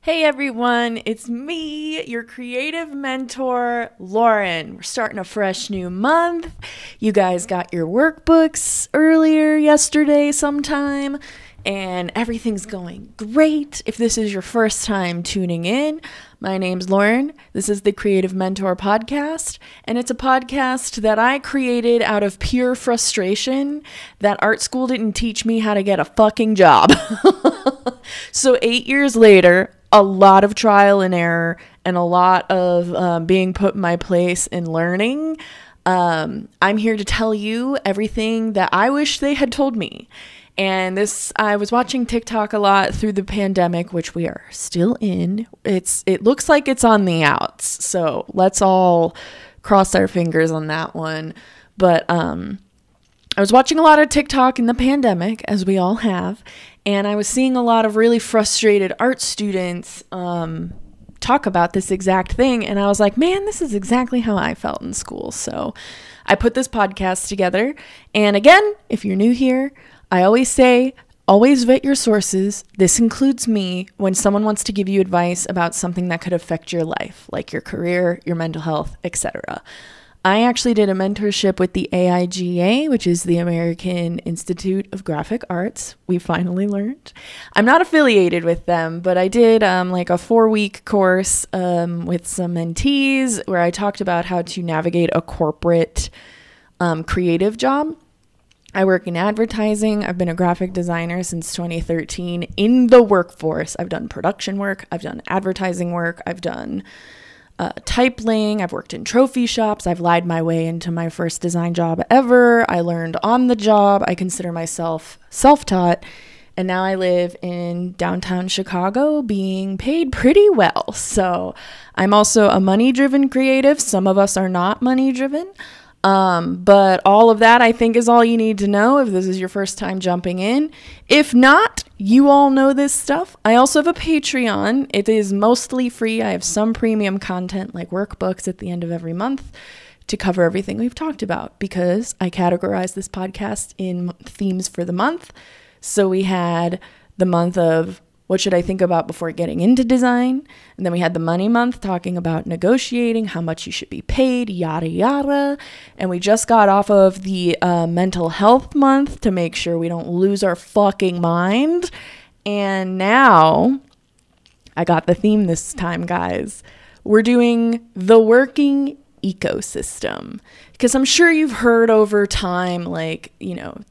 Hey everyone, it's me, your creative mentor, Lauren. We're starting a fresh new month. You guys got your workbooks earlier yesterday sometime, and everything's going great. If this is your first time tuning in, my name's Lauren. This is the Creative Mentor Podcast, and it's a podcast that I created out of pure frustration that art school didn't teach me how to get a fucking job. So 8 years later, a lot of trial and error and a lot of being put in my place and learning. I'm here to tell you everything that I wish they had told me. And I was watching TikTok a lot through the pandemic, which we are still in. It looks like it's on the outs. So let's all cross our fingers on that one. But I was watching a lot of TikTok in the pandemic, as we all have. And I was seeing a lot of really frustrated art students talk about this exact thing. And I was like, man, this is exactly how I felt in school. So I put this podcast together. And again, if you're new here, I always say, always vet your sources. This includes me when someone wants to give you advice about something that could affect your life, like your career, your mental health, etc. I actually did a mentorship with the AIGA, which is the American Institute of Graphic Arts. We finally learned. I'm not affiliated with them, but I did like a 4-week course with some mentees where I talked about how to navigate a corporate creative job. I work in advertising. I've been a graphic designer since 2013 in the workforce. I've done production work. I've done advertising work. I've done type laying. I've worked in trophy shops. I've lied my way into my first design job ever. I learned on the job. I consider myself self-taught. And now I live in downtown Chicago being paid pretty well. So I'm also a money-driven creative. Some of us are not money-driven. But all of that, I think, is all you need to know if this is your first time jumping in. If not, you all know this stuff. I also have a Patreon. It is mostly free. I have some premium content like workbooks at the end of every month to cover everything we've talked about because I categorize this podcast in themes for the month. So we had the month of what should I think about before getting into design? And then we had the money month talking about negotiating, how much you should be paid, yada, yada. And we just got off of the mental health month to make sure we don't lose our fucking mind. And now I got the theme this time, guys. We're doing the working ecosystem. Because I'm sure you've heard over time, like,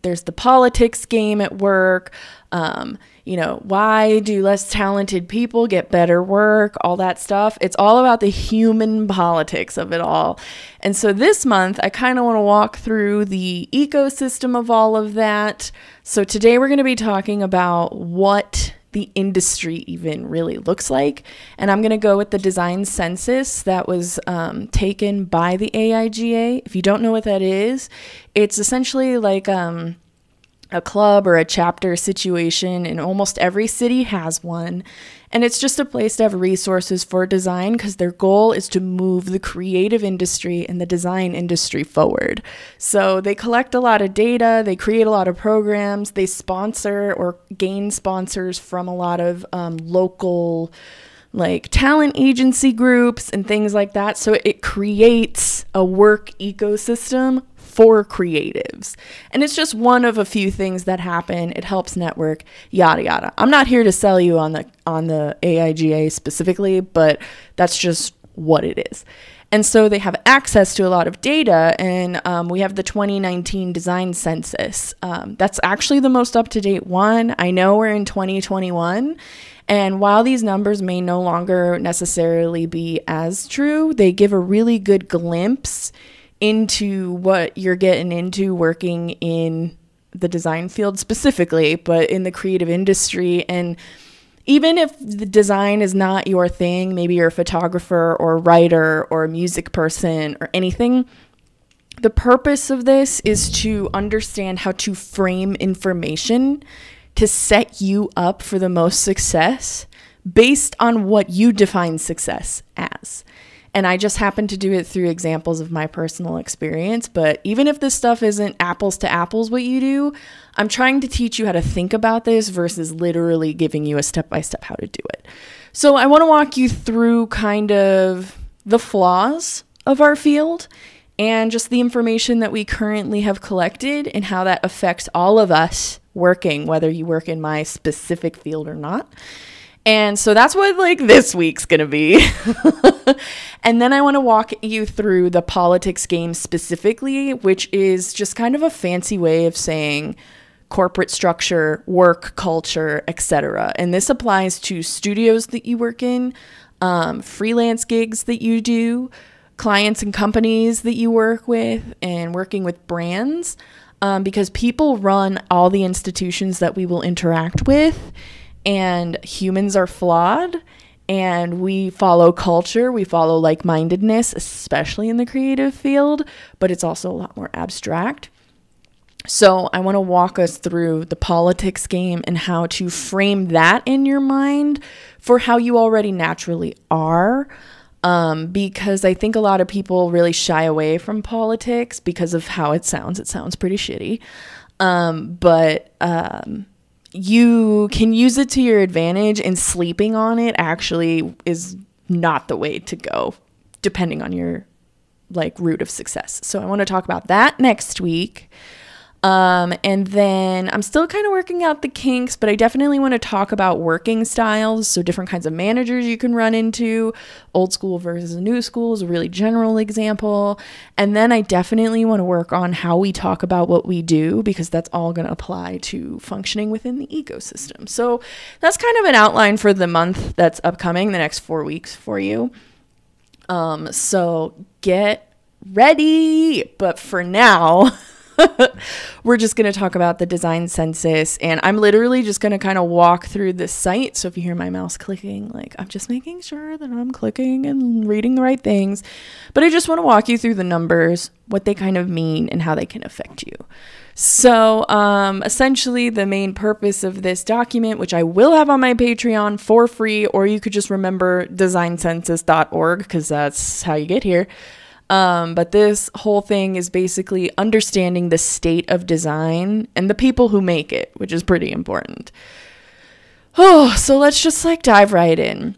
there's the politics game at work. Why do less talented people get better work? All that stuff. It's all about the human politics of it all. And so this month, I kind of want to walk through the ecosystem of all of that. So today we're going to be talking about what the industry even really looks like. And I'm going to go with the Design Census that was taken by the AIGA. If you don't know what that is, it's essentially like a club or a chapter situation, and almost every city has one. And it's just a place to have resources for design because their goal is to move the creative industry and the design industry forward. So they collect a lot of data, they create a lot of programs, they sponsor or gain sponsors from a lot of local like talent agency groups and things like that. So it creates a work ecosystem for creatives. And it's just one of a few things that happen. It helps network, yada, yada. I'm not here to sell you on the AIGA specifically, but that's just what it is. And so they have access to a lot of data, and we have the 2019 Design Census. That's actually the most up-to-date one. I know we're in 2021, and while these numbers may no longer necessarily be as true, they give a really good glimpse into what you're getting into working in the design field specifically, but in the creative industry. And even if the design is not your thing, maybe you're a photographer or a writer or a music person or anything, the purpose of this is to understand how to frame information to set you up for the most success based on what you define success as. And I just happen to do it through examples of my personal experience. But even if this stuff isn't apples to apples what you do, I'm trying to teach you how to think about this versus literally giving you a step-by-step how to do it. So I want to walk you through kind of the flaws of our field and just the information that we currently have collected and how that affects all of us working, whether you work in my specific field or not. And so that's what like this week's gonna be. And then I want to walk you through the politics game specifically, which is just kind of a fancy way of saying corporate structure, work culture, etc. And this applies to studios that you work in, freelance gigs that you do, clients and companies that you work with, and working with brands, because people run all the institutions that we will interact with, and humans are flawed, and we follow culture, we follow like-mindedness, especially in the creative field, but it's also a lot more abstract. So I want to walk us through the politics game and how to frame that in your mind for how you already naturally are. Because I think a lot of people really shy away from politics because of how it sounds. It sounds pretty shitty. But you can use it to your advantage, and sleeping on it actually is not the way to go, depending on your like route of success. So I want to talk about that next week. And then I'm still kind of working out the kinks, but I definitely want to talk about working styles. So different kinds of managers you can run into, old school versus new school is a really general example. And then I definitely want to work on how we talk about what we do, because that's all going to apply to functioning within the ecosystem. So that's kind of an outline for the month that's upcoming, the next 4 weeks for you. So get ready. But for now, we're just going to talk about the Design Census, and I'm literally just going to kind of walk through this site. So if you hear my mouse clicking, like, I'm just making sure that I'm clicking and reading the right things, but I just want to walk you through the numbers, what they kind of mean, and how they can affect you. So essentially the main purpose of this document, which I will have on my Patreon for free, or you could just remember designcensus.org, because that's how you get here. But this whole thing is basically understanding the state of design and the people who make it, which is pretty important. Oh, so let's just like dive right in.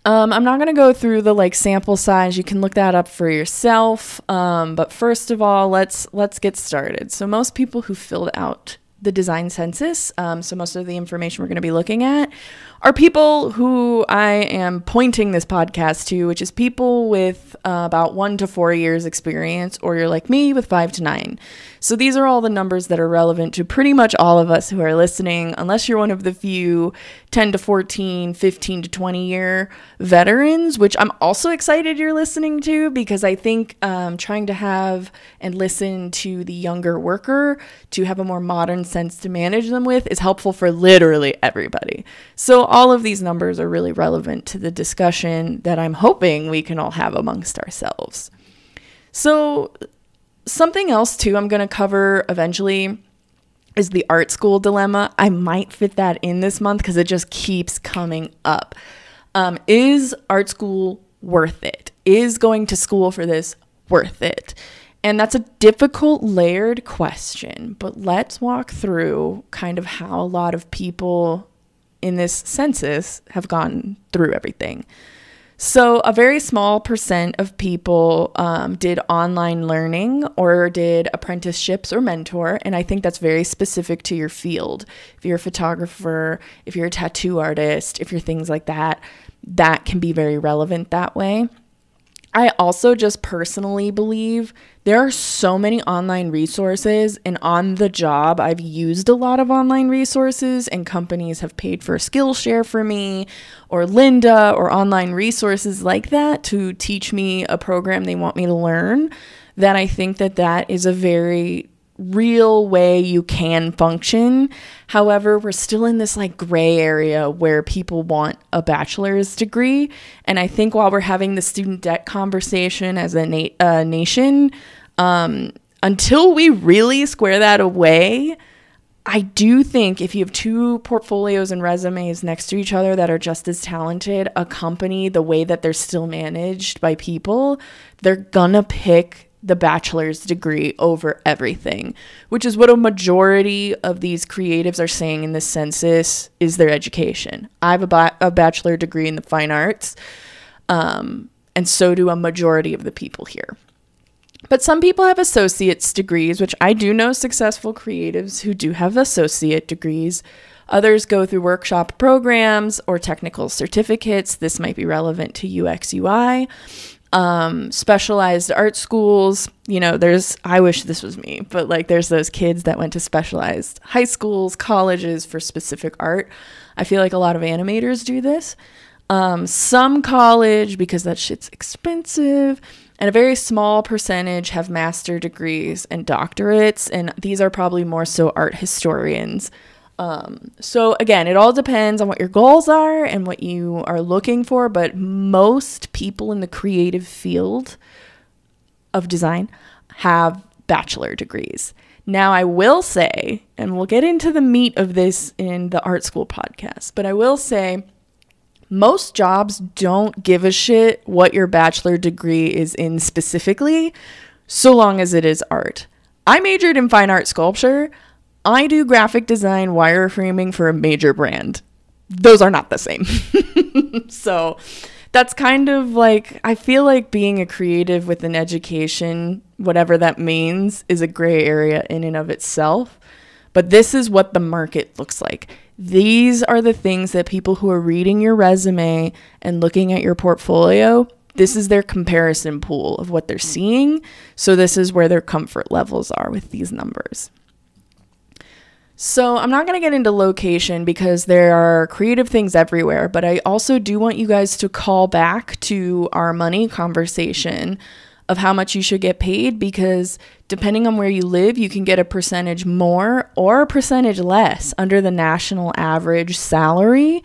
I'm not going to go through the like sample size. You can look that up for yourself. But first of all, let's get started. So most people who filled out the Design Census, so most of the information we're going to be looking at, are people who I am pointing this podcast to, which is people with about 1 to 4 years experience, or you're like me with 5 to 9. So these are all the numbers that are relevant to pretty much all of us who are listening, unless you're one of the few 10 to 14, 15 to 20 year veterans, which I'm also excited you're listening to, because I think trying to have and listen to the younger worker to have a more modern sense to manage them with is helpful for literally everybody. So all of these numbers are really relevant to the discussion that I'm hoping we can all have amongst ourselves. So something else too I'm going to cover eventually is the art school dilemma. I might fit that in this month because it just keeps coming up. Is art school worth it? Is going to school for this worth it? And that's a difficult, layered question, but let's walk through kind of how a lot of people in this census have gone through everything. So a very small percent of people did online learning or did apprenticeships or mentor, and I think that's very specific to your field. If you're a photographer, if you're a tattoo artist, if you're things like that, that can be very relevant that way. I also just personally believe there are so many online resources, and on the job, I've used a lot of online resources, and companies have paid for Skillshare for me, or Lynda, or online resources like that to teach me a program they want me to learn, that I think that that is a very real way you can function. However, we're still in this like gray area where people want a bachelor's degree. And I think while we're having the student debt conversation as a nation, until we really square that away, I do think if you have two portfolios and resumes next to each other that are just as talented, a company, the way that they're still managed by people, they're gonna pick the bachelor's degree over everything, which is what a majority of these creatives are saying in this census is their education. I have a bachelor degree in the fine arts, and so do a majority of the people here. But some people have associate's degrees, which I do know successful creatives who do have associate degrees. Others go through workshop programs or technical certificates. This might be relevant to UX UI. Specialized art schools, I wish this was me, but like there's those kids that went to specialized high schools, colleges for specific art. I feel like a lot of animators do this. Some college, because that shit's expensive, and a very small percentage have master degrees and doctorates, and these are probably more so art historians. So again, it all depends on what your goals are and what you are looking for, but most people in the creative field of design have bachelor degrees. Now, I will say, and we'll get into the meat of this in the art school podcast, but I will say most jobs don't give a shit what your bachelor degree is in specifically, so long as it is art. I majored in fine art sculpture. I do graphic design wireframing for a major brand. Those are not the same. So that's kind of like, I feel like being a creative with an education, whatever that means, is a gray area in and of itself. But this is what the market looks like. These are the things that people who are reading your resume and looking at your portfolio, this is their comparison pool of what they're seeing. So this is where their comfort levels are with these numbers. So I'm not going to get into location because there are creative things everywhere, but I also do want you guys to call back to our money conversation of how much you should get paid, because depending on where you live, you can get a percentage more or a percentage less under the national average salary,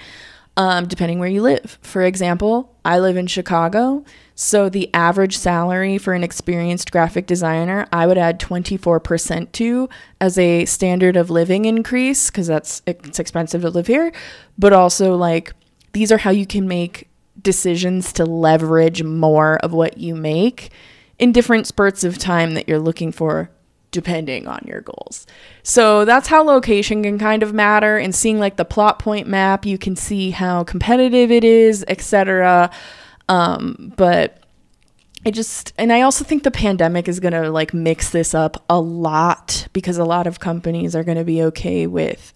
depending where you live. For example, I live in Chicago, so the average salary for an experienced graphic designer, I would add 24% to as a standard of living increase, because it's expensive to live here, but also like these are how you can make decisions to leverage more of what you make in different spurts of time that you're looking for, depending on your goals. So that's how location can kind of matter. And seeing like the plot point map, you can see how competitive it is, etc. But I also think the pandemic is going to like mix this up a lot, because a lot of companies are going to be okay with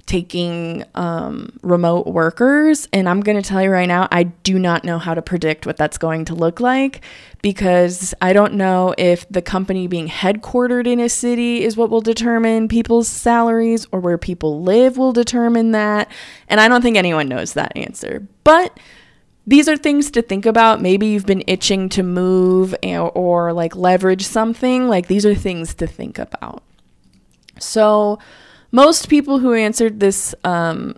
taking remote workers. And I'm going to tell you right now, I do not know how to predict what that's going to look like, because I don't know if the company being headquartered in a city is what will determine people's salaries, or where people live will determine that. And I don't think anyone knows that answer. But these are things to think about. Maybe you've been itching to move or like leverage something. Like these are things to think about. So most people who answered this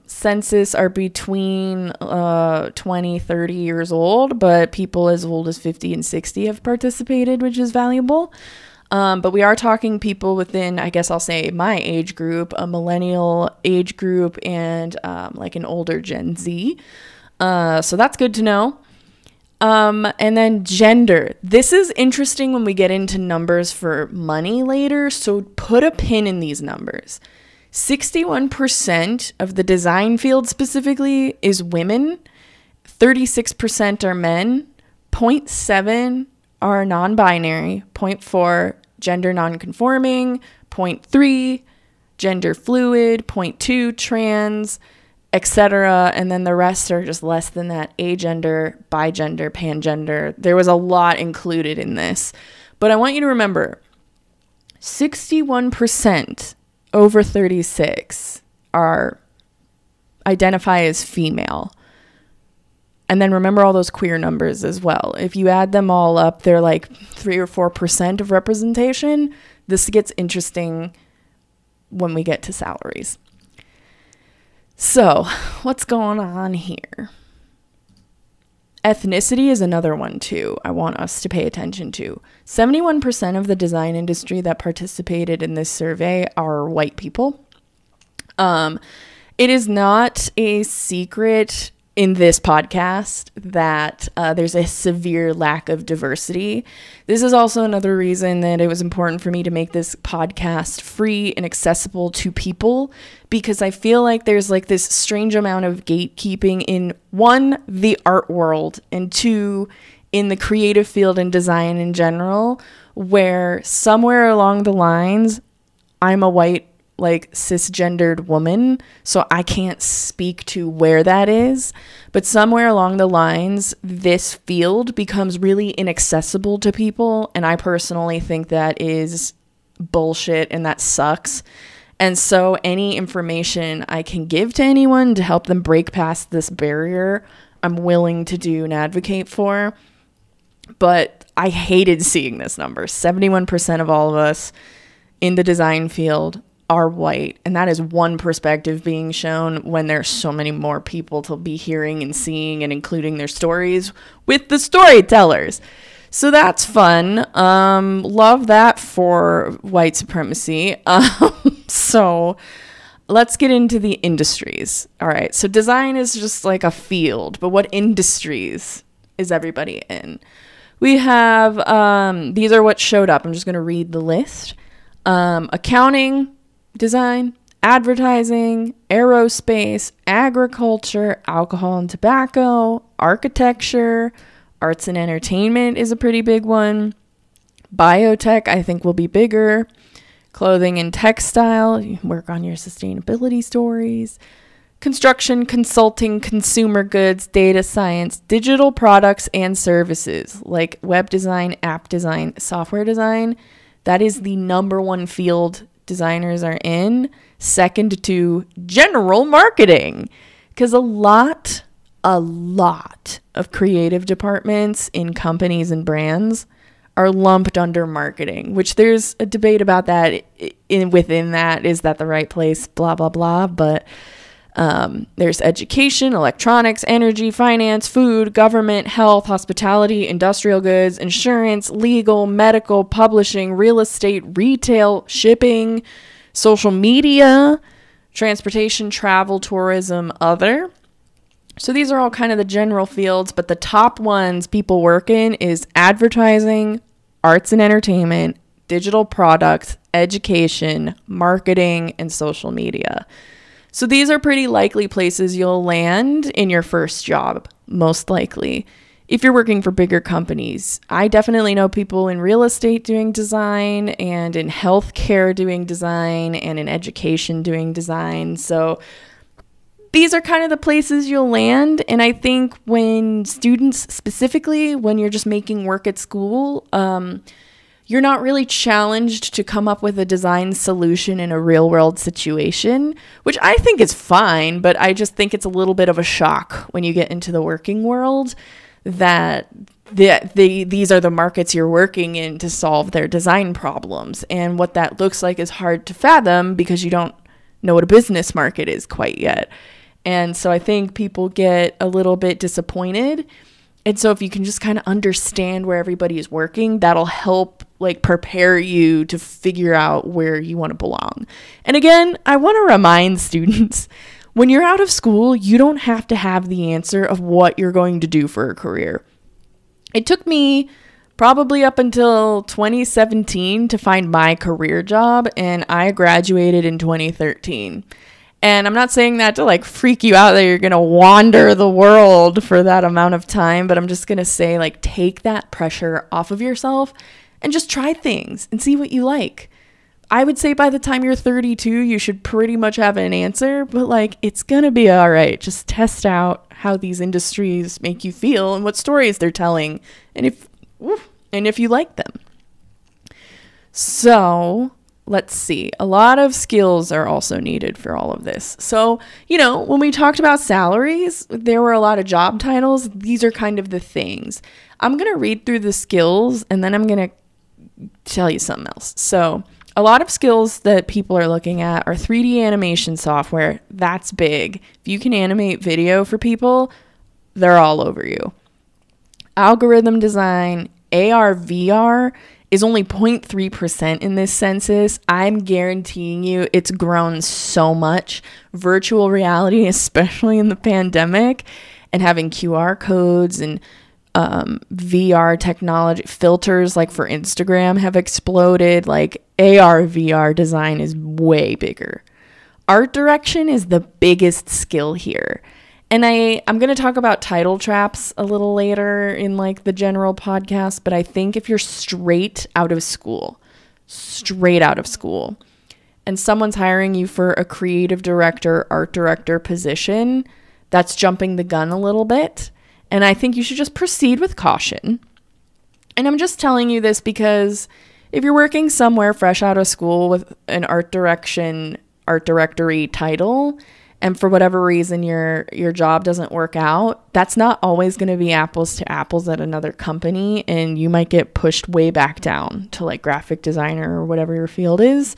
census are between 20, 30 years old, but people as old as 50 and 60 have participated, which is valuable. But we are talking people within, I guess I'll say, my age group, a millennial age group, and like an older Gen Z. So that's good to know. And then gender. This is interesting when we get into numbers for money later. So put a pin in these numbers. 61% of the design field specifically is women. 36% are men. 0.7 are non-binary. 0.4 gender non-conforming. 0.3 gender fluid. 0.2 trans, etc. And then the rest are just less than that: agender, bigender, pangender. There was a lot included in this. But I want you to remember, 61% over 36 identify as female. And then remember all those queer numbers as well. If you add them all up, they're like 3 or 4% of representation. This gets interesting when we get to salaries. So, what's going on here? Ethnicity is another one too I want us to pay attention to. 71% of the design industry that participated in this survey are white people. It is not a secret in this podcast that there's a severe lack of diversity. This is also another reason that it was important for me to make this podcast free and accessible to people, because I feel like there's like this strange amount of gatekeeping in, one, the art world, and two, in the creative field and design in general, where somewhere along the lines, I'm a white, like, cisgendered woman, so I can't speak to where that is, but somewhere along the lines this field becomes really inaccessible to people, and I personally think that is bullshit and that sucks. And so any information I can give to anyone to help them break past this barrier, I'm willing to do and advocate for. But I hated seeing this number. 71% of all of us in the design field are white, and that is one perspective being shown when there's so many more people to be hearing and seeing and including their stories with the storytellers. So that's fun. Love that for white supremacy. So let's get into the industries. All right, so design is just like a field, but what industries is everybody in? We have, these are what showed up. I'm just going to read the list. Accounting, design, advertising, aerospace, agriculture, alcohol and tobacco, architecture, arts and entertainment is a pretty big one. Biotech, I think, will be bigger. Clothing and textile, you can work on your sustainability stories. Construction, consulting, consumer goods, data science, digital products and services like web design, app design, software design. That is the number one field designers are in, second to general marketing, because a lot of creative departments in companies and brands are lumped under marketing, which there's a debate about that within that. Is that the right place? Blah, blah, blah. But there's education, electronics, energy, finance, food, government, health, hospitality, industrial goods, insurance, legal, medical, publishing, real estate, retail, shipping, social media, transportation, travel, tourism, other. So these are all kind of the general fields, but the top ones people work in is advertising, arts and entertainment, digital products, education, marketing, and social media. So these are pretty likely places you'll land in your first job, most likely. If you're working for bigger companies, I definitely know people in real estate doing design, and in healthcare doing design, and in education doing design. So these are kind of the places you'll land. And I think when students, specifically when you're just making work at school, you're not really challenged to come up with a design solution in a real world situation, which I think is fine, but I just think it's a little bit of a shock when you get into the working world that these are the markets you're working in to solve their design problems. And what that looks like is hard to fathom because you don't know what a business market is quite yet. And so I think people get a little bit disappointed. And so if you can just kind of understand where everybody is working, that'll help like prepare you to figure out where you want to belong. And again, I want to remind students, when you're out of school, you don't have to have the answer of what you're going to do for a career. It took me probably up until 2017 to find my career job, and I graduated in 2013. And I'm not saying that to like freak you out that you're going to wander the world for that amount of time, but I'm just going to say, like, take that pressure off of yourself and just try things and see what you like. I would say by the time you're 32, you should pretty much have an answer, but like, it's going to be all right. Just test out how these industries make you feel and what stories they're telling, and if you like them. So let's see. A lot of skills are also needed for all of this. So, when we talked about salaries, there were a lot of job titles. These are kind of the things. I'm going to read through the skills and then I'm going to tell you something else. So a lot of skills that people are looking at are 3D animation software. That's big. If you can animate video for people, they're all over you. algorithm design, AR, VR is only 0.3% in this census. I'm guaranteeing you it's grown so much. Virtual reality, especially in the pandemic, and having QR codes and VR technology, filters like for Instagram have exploded. Like AR, VR design is way bigger. Art direction is the biggest skill here. And I'm going to talk about title traps a little later in like the general podcast, but I think if you're straight out of school, and someone's hiring you for a creative director, art director position, that's jumping the gun a little bit. And I think you should just proceed with caution. And I'm just telling you this because if you're working somewhere fresh out of school with an art directory title, and for whatever reason your job doesn't work out, that's not always going to be apples to apples at another company, and you might get pushed way back down to like graphic designer or whatever your field is.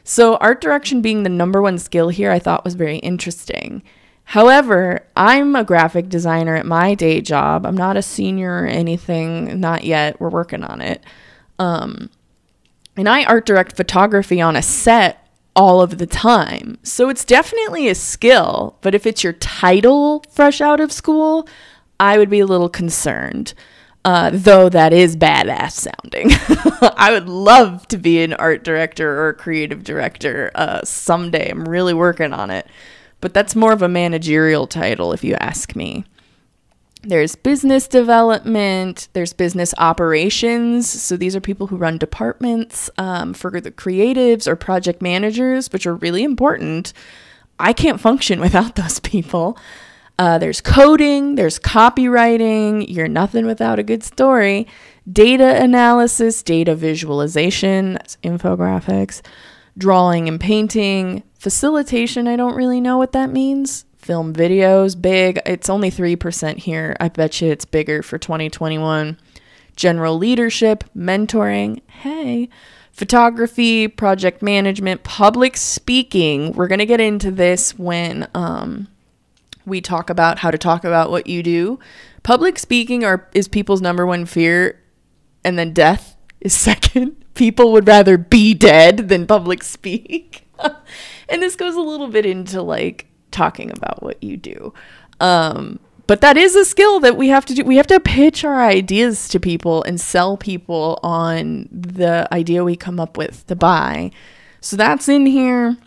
So art direction being the number one skill here, I thought was very interesting. However, I'm a graphic designer at my day job. I'm not a senior or anything, not yet. We're working on it. And I art direct photography on a set all of the time. So it's definitely a skill, but if it's your title fresh out of school, I would be a little concerned. Though that is badass sounding. I would love to be an art director or a creative director someday. I'm really working on it. But that's more of a managerial title if you ask me. There's business development, there's business operations. So these are people who run departments for the creatives or project managers, which are really important. I can't function without those people. There's coding, there's copywriting. You're nothing without a good story. Data analysis, data visualization, that's infographics. Drawing and painting. Facilitation, I don't really know what that means. Film videos, big. It's only 3% here. I bet you it's bigger for 2021. General leadership, mentoring, hey. Photography, project management, public speaking. We're going to get into this when we talk about how to talk about what you do. Public speaking is people's number one fear, and then death is second. People would rather be dead than public speak. And this goes a little bit into like talking about what you do. But that is a skill that we have to do. We have to pitch our ideas to people and sell people on the idea we come up with to buy. So that's in here.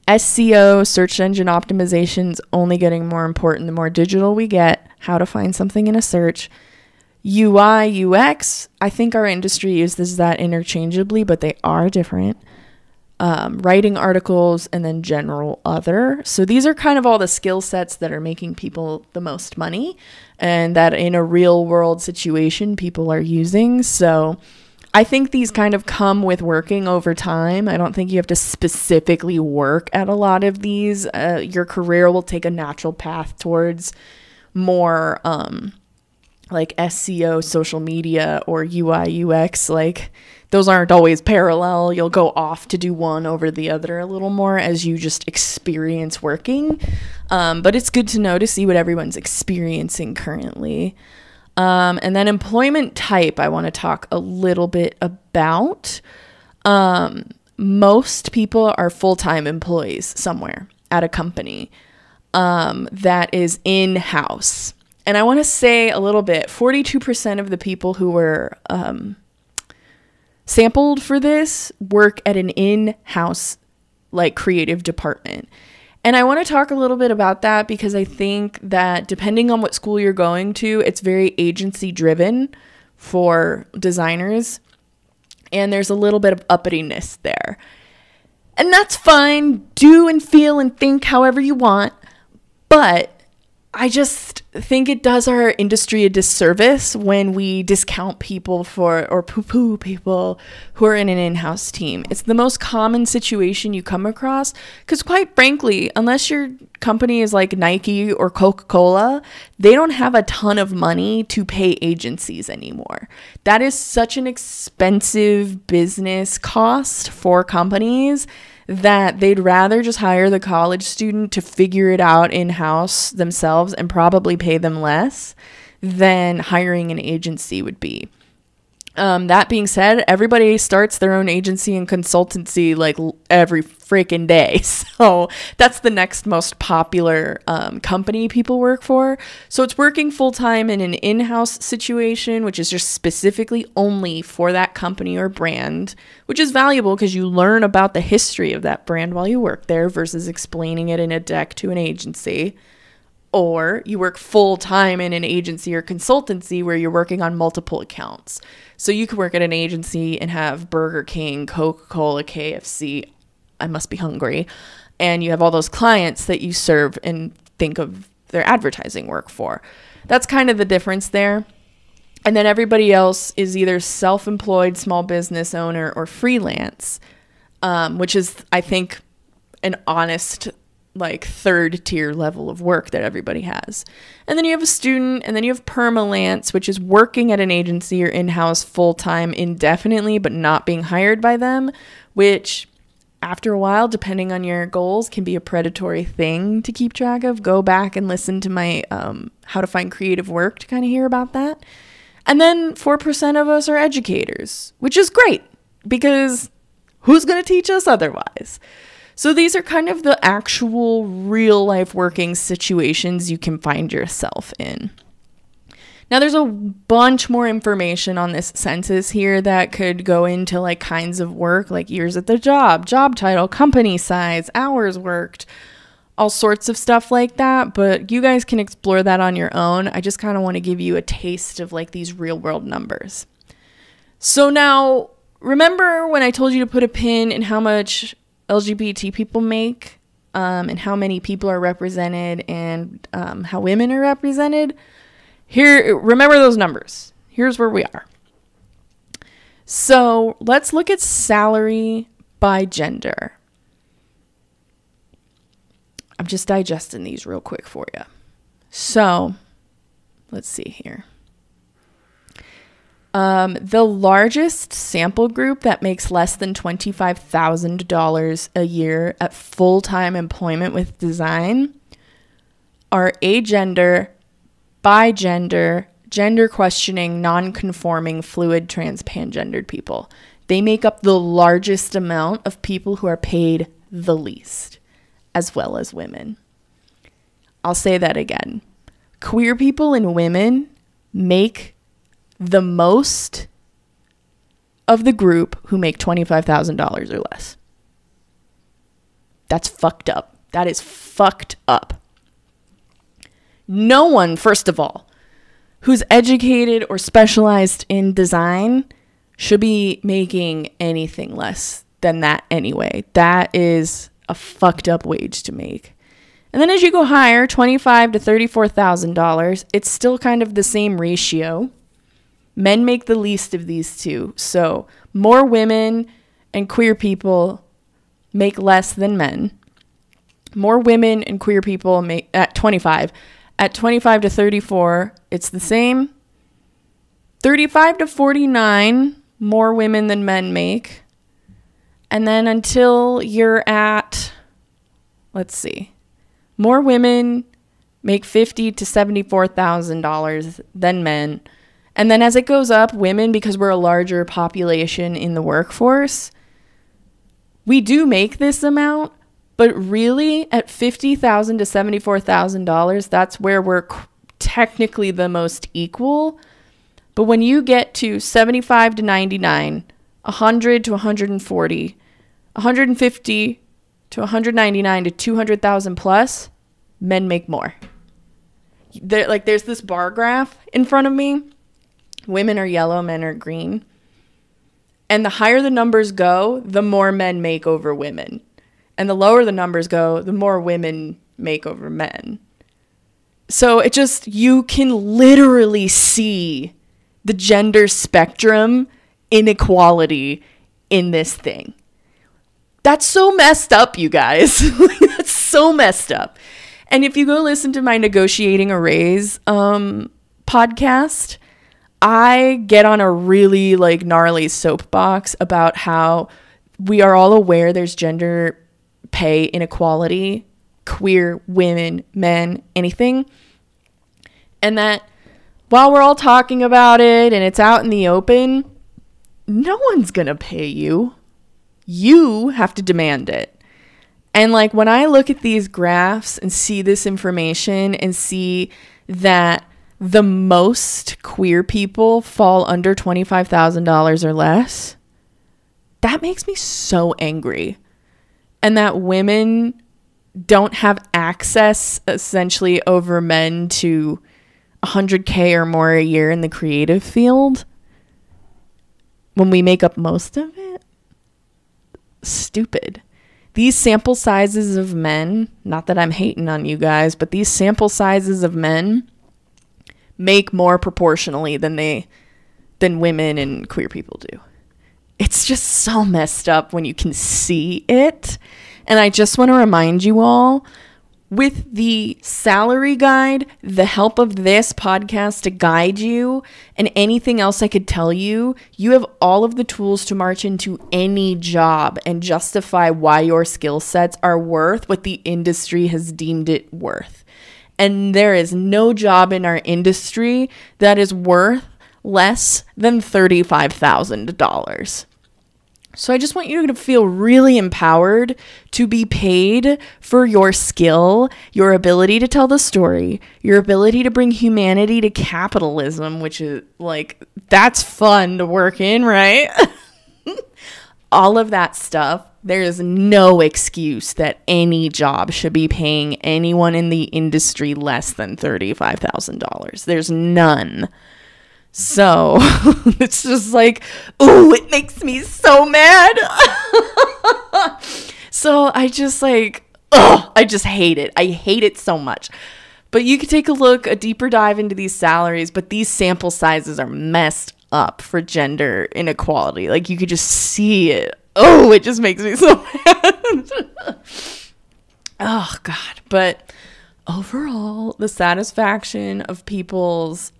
SEO, search engine optimization, is only getting more important the more digital we get. How to find something in a search. UI, UX, I think our industry uses that interchangeably, but they are different. Writing articles, and then general other. So these are kind of all the skill sets that are making people the most money and that in a real world situation people are using. So I think these kind of come with working over time. I don't think you have to specifically work at a lot of these. Your career will take a natural path towards more like SEO, social media, or UI, UX. Like those aren't always parallel. You'll go off to do one over the other a little more as you just experience working. But it's good to know to see what everyone's experiencing currently. And then employment type, I want to talk a little bit about. Most people are full-time employees somewhere at a company that is in-house. And I want to say a little bit, 42% of the people who were sampled for this work at an in-house like creative department. And I want to talk a little bit about that because I think that depending on what school you're going to, it's very agency driven for designers. And there's a little bit of uppityness there. And that's fine. Do and feel and think however you want. But I just think it does our industry a disservice when we discount people or poo-poo people who are in an in-house team. It's the most common situation you come across because quite frankly, unless your company is like Nike or Coca-Cola, they don't have a ton of money to pay agencies anymore. That is such an expensive business cost for companies that they'd rather just hire the college student to figure it out in-house themselves and probably pay them less than hiring an agency would be. That being said, everybody starts their own agency and consultancy like every freaking day. So that's the next most popular company people work for. So it's working full time in an in-house situation, which is just specifically only for that company or brand, which is valuable because you learn about the history of that brand while you work there versus explaining it in a deck to an agency. Or you work full time in an agency or consultancy where you're working on multiple accounts. So you could work at an agency and have Burger King, Coca-Cola, KFC. I must be hungry. And you have all those clients that you serve and think of their advertising work for. That's kind of the difference there. And then everybody else is either self-employed, small business owner, or freelance, which is, I think, an honest like third tier level of work that everybody has. And then you have a student, and then you have permalance, which is working at an agency or in-house full-time indefinitely, but not being hired by them, which after a while, depending on your goals, can be a predatory thing to keep track of. Go back and listen to my How to Find Creative Work to kind of hear about that. And then 4% of us are educators, which is great because who's going to teach us otherwise? So these are kind of the actual real life working situations you can find yourself in. Now there's a bunch more information on this census here that could go into like kinds of work, like years at the job title, company size, hours worked, all sorts of stuff like that. But you guys can explore that on your own. I just kind of want to give you a taste of like these real world numbers. So now remember when I told you to put a pin in how much LGBT people make, and how many people are represented, and how women are represented? Here, remember those numbers. Here's where we are. So let's look at salary by gender. I'm just digesting these real quick for you. So let's see here. The largest sample group that makes less than $25,000 a year at full-time employment with design are agender, bigender, gender questioning, non-conforming, fluid, trans, pangendered people. They make up the largest amount of people who are paid the least, as well as women. I'll say that again. Queer people and women make the most of the group who make $25,000 or less. That's fucked up. That is fucked up. No one, first of all, who's educated or specialized in design should be making anything less than that anyway. That is a fucked up wage to make. And then as you go higher, $25,000 to $34,000, it's still kind of the same ratio. Men make the least of these two. So more women and queer people make less than men. More women and queer people make at 25. At 25 to 34, it's the same. 35 to 49, more women than men make. And then until you're at, let's see, more women make $50,000 to $74,000 than men. And then as it goes up, women, because we're a larger population in the workforce, we do make this amount, but really at $50,000 to $74,000, that's where we're technically the most equal. But when you get to 75 to 99, 100 to 140, 150 to 199 to 200,000 plus, men make more. There's this bar graph in front of me. Women are yellow, men are green. And the higher the numbers go, the more men make over women. And the lower the numbers go, the more women make over men. So it just, you can literally see the gender spectrum inequality in this thing. That's so messed up, you guys. That's so messed up. And if you go listen to my Negotiating a Raise podcast, I get on a really like gnarly soapbox about how we are all aware there's gender pay inequality, queer, women, men, anything. And that while we're all talking about it and it's out in the open, no one's gonna pay you. You have to demand it. And like when I look at these graphs and see this information and see that the most queer people fall under $25,000 or less, that makes me so angry. And that women don't have access essentially over men to $100K or more a year in the creative field when we make up most of it. Stupid. These sample sizes of men, not that I'm hating on you guys, but these sample sizes of men make more proportionally than women and queer people do. It's just so messed up when you can see it. And I just want to remind you all, with the salary guide, the help of this podcast to guide you, and anything else I could tell you, you have all of the tools to march into any job and justify why your skill sets are worth what the industry has deemed it worth. And there is no job in our industry that is worth less than $35,000. So I just want you to feel really empowered to be paid for your skill, your ability to tell the story, your ability to bring humanity to capitalism, which is like, that's fun to work in, right? All of that stuff. There is no excuse that any job should be paying anyone in the industry less than $35,000. There's none. So it's just like, ooh, it makes me so mad. So I just I just hate it. I hate it so much. But you could take a look, a deeper dive into these salaries, but these sample sizes are messed up for gender inequality. Like you could just see it. Oh, it just makes me so mad. Oh God. But overall, the satisfaction of people's,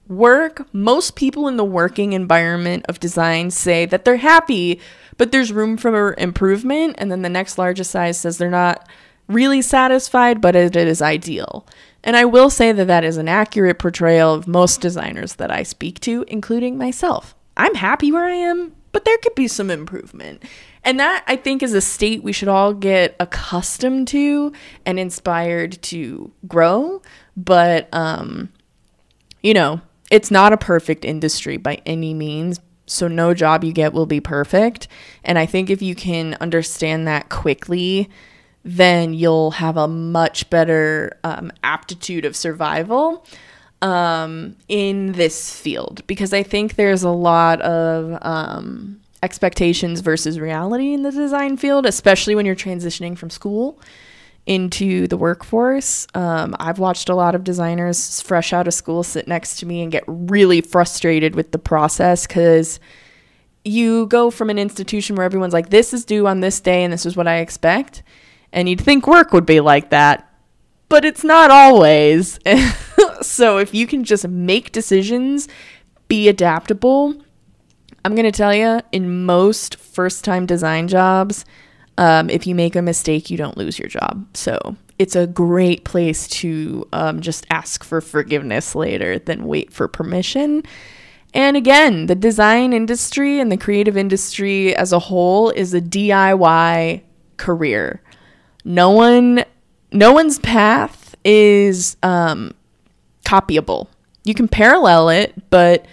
work, most people in the working environment of design say that they're happy, but there's room for improvement. And then the next largest size says they're not really satisfied, but it is ideal. And I will say that that is an accurate portrayal of most designers that I speak to, including myself. I'm happy where I am, but there could be some improvement. And that, I think, is a state we should all get accustomed to and inspired to grow. But, you know, it's not a perfect industry by any means, so no job you get will be perfect. And I think if you can understand that quickly, then you'll have a much better aptitude of survival in this field. Because I think there's a lot of expectations versus reality in the design field, especially when you're transitioning from school into the workforce. I've watched a lot of designers fresh out of school sit next to me and get really frustrated with the process, because you go from an institution where everyone's like, this is due on this day and this is what I expect. And you'd think work would be like that, but it's not always. So if you can just make decisions, be adaptable, I'm going to tell you, in most first-time design jobs, if you make a mistake, you don't lose your job. So it's a great place to just ask for forgiveness later than wait for permission. And again, the design industry and the creative industry as a whole is a DIY career. No one's path is copyable. You can parallel it, but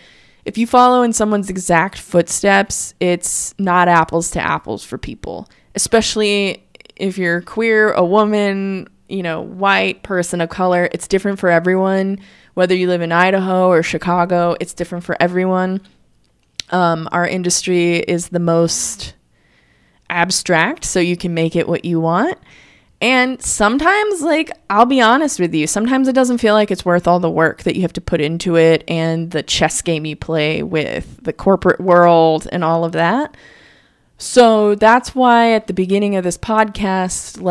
if you follow in someone's exact footsteps, it's not apples to apples for people. Especially if you're queer, a woman, white, person of color, it's different for everyone. Whether you live in Idaho or Chicago, it's different for everyone. Our industry is the most abstract, so you can make it what you want. And sometimes, I'll be honest with you, sometimes it doesn't feel like it's worth all the work that you have to put into it and the chess game you play with the corporate world and all of that. So that's why at the beginning of this podcast,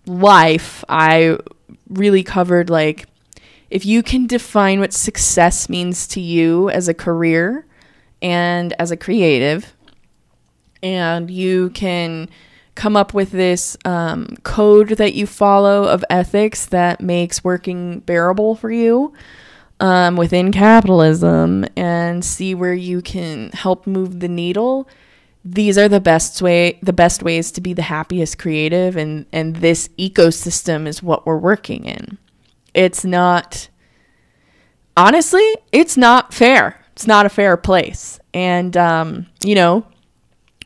life, I really covered, if you can define what success means to you as a career and as a creative, and you can come up with this code that you follow of ethics that makes working bearable for you, within capitalism and see where you can help move the needle, these are the best ways to be the happiest creative, and this ecosystem is what we're working in. It's not, honestly, it's not fair. It's not a fair place. And,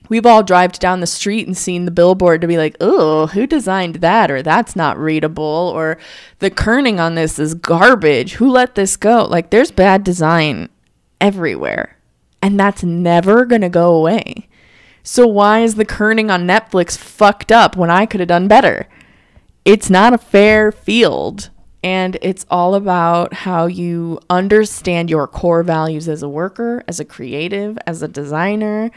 we've all driven down the street and seen the billboard to be like, oh, who designed that? Or that's not readable. Or the kerning on this is garbage. Who let this go? Like, there's bad design everywhere. And that's never going to go away. So why is the kerning on Netflix fucked up when I could have done better? It's not a fair field. And it's all about how you understand your core values as a worker, as a creative, as a designer,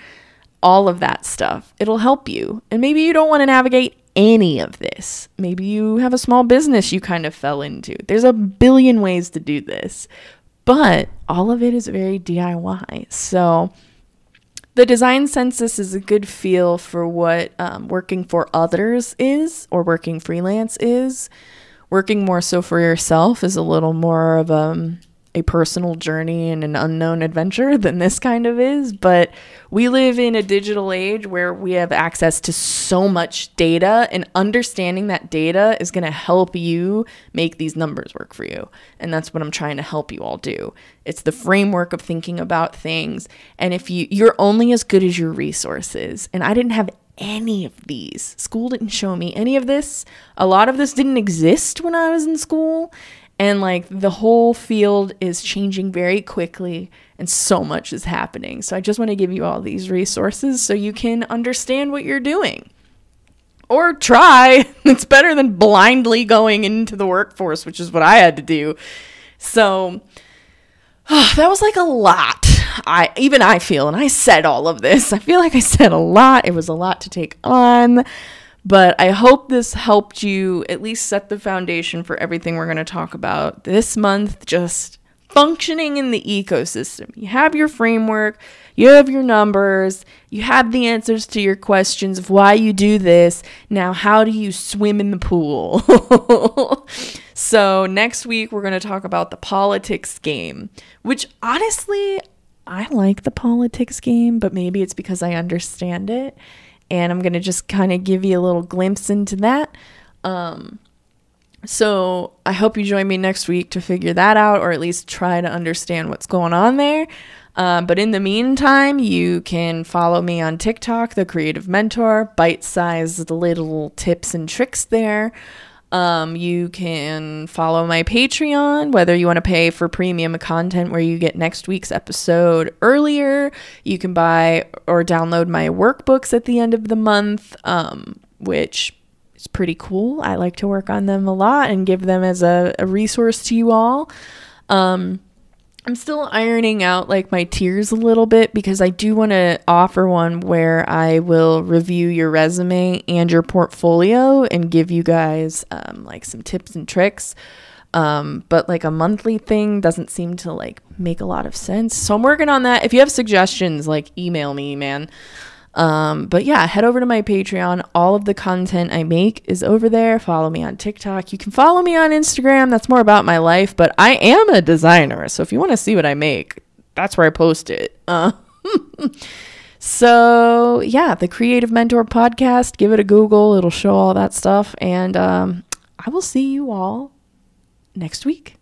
all of that stuff. It'll help you. And maybe you don't want to navigate any of this. Maybe you have a small business you kind of fell into. There's a billion ways to do this. But all of it is very DIY. So the Design Census is a good feel for what working for others is, or working freelance is. Working more so for yourself is a little more of a personal journey and an unknown adventure than this kind of is. But we live in a digital age where we have access to so much data, and understanding that data is going to help you make these numbers work for you. And that's what I'm trying to help you all do. It's the framework of thinking about things. And if you're only as good as your resources. And I didn't have any of these. School didn't show me any of this. A lot of this didn't exist when I was in school. And like, the whole field is changing very quickly and so much is happening. So I just want to give you all these resources so you can understand what you're doing. Or try. It's better than blindly going into the workforce, which is what I had to do. So that was like a lot. I feel, and I said all of this, I feel like I said a lot. It was a lot to take on, but I hope this helped you at least set the foundation for everything we're going to talk about this month, just functioning in the ecosystem. You have your framework, you have your numbers, you have the answers to your questions of why you do this. Now, how do you swim in the pool? So next week, we're going to talk about the politics game, which honestly, I like the politics game, but maybe it's because I understand it. And I'm going to just kind of give you a little glimpse into that. So I hope you join me next week to figure that out, or at least try to understand what's going on there. But in the meantime, you can follow me on TikTok, The Creative Mentor, bite-sized little tips and tricks there. You can follow my Patreon, whether you want to pay for premium content where you get next week's episode earlier. You can buy or download my workbooks at the end of the month, which is pretty cool. I like to work on them a lot and give them as a resource to you all. I'm still ironing out like my tiers a little bit, because I do want to offer one where I will review your resume and your portfolio and give you guys like some tips and tricks. But like a monthly thing doesn't seem to like make a lot of sense. So I'm working on that. If you have suggestions, like email me, man. But yeah, head over to my Patreon. All of the content I make is over there. Follow me on TikTok. You can follow me on Instagram. That's more about my life, but I am a designer. So if you want to see what I make, that's where I post it. So yeah, the Creative Mentor podcast, give it a Google. It'll show all that stuff. And, I will see you all next week.